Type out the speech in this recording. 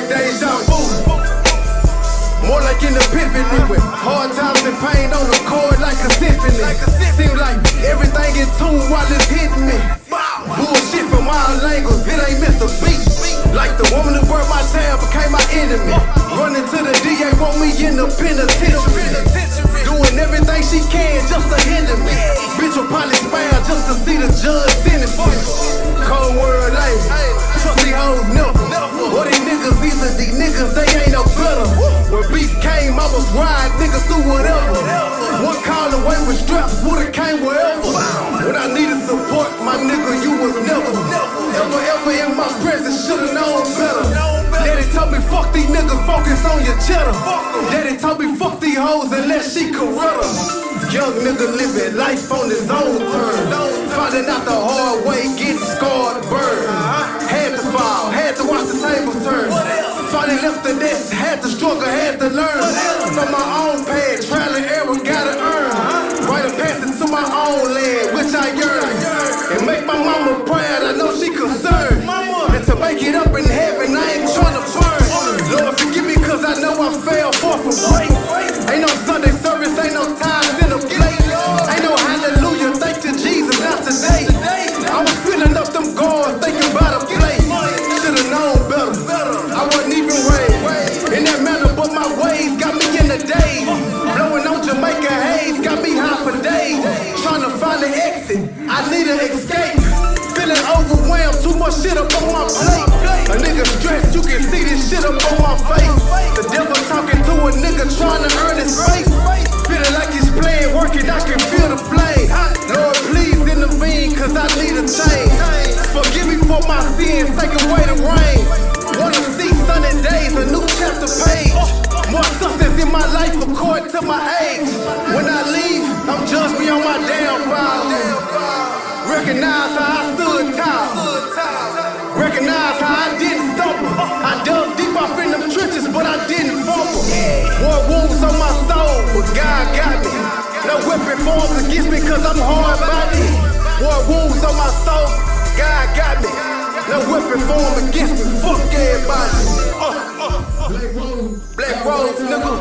like deja vu. More like an epiphany with hard times and pain on the chord like a symphony. Seems like everything in tune while it's hitting me. Bullshit from all angles, it ain't missed a beat. Like the woman who burned my town became my enemy. Running to the DA, want me in the penitentiary. Doing everything she can just to hinder me. Bitch will probably smile just to see the judge sentence me. Cold world life, trust these hoes never. What these niggas either, these niggas they ain't no better. When beef came, I was ride niggas through whatever. One call away with straps, would've came wherever. When I needed support, my nigga, you was never in my presence, should've known better. Daddy told me fuck these niggas, focus on your cheddar. Daddy told me fuck these hoes unless she corrupt. Young nigga living life on his own terms. Finding out the hard way, getting scarred, burned. Had to fall, had to watch the tables turn. Finally left the nest, had to struggle, had to learn. From my own path, trial and error, gotta earn. Write a passage to my own land, which I yearn. And make my mama proud, I know she concerned. And to make it up in heaven, I ain't tryna burn. Lord forgive me cause I know I fell far from grace. Ain't no Sunday service, ain't no tithes in a plate. Ain't no hallelujah, thank you Jesus, not today. I was filling up them guards, thinking about a plate. Should've known better, I wasn't even raised in that manner, but my ways got me in the days. Blowing on Jamaica haze, got me high for days. Trying to find an exit, I need an escape. Feeling overwhelmed, too much shit up on my plate. A nigga stressed, you can see this shit up on my face. The devil talking to a nigga trying to earn his face. Feeling like he's playing, working, I can feel the flame. Lord, please intervene, cause I need a change. Forgive me for my sins, take away the rain. Wanna see sunny days, a new chapter page. More success in my life according to my age. When I leave, I'm judged beyond my downfall. Recognize how I stood tall. Recognize how I didn't stumble. I dug deep off in them trenches, but I didn't fumble. War wounds on my soul, but God got me. No weapon forms against me cause I'm hard body. War wounds on my soul, God got me. No weapon form against me, fuck everybody. Black Rose, nigga.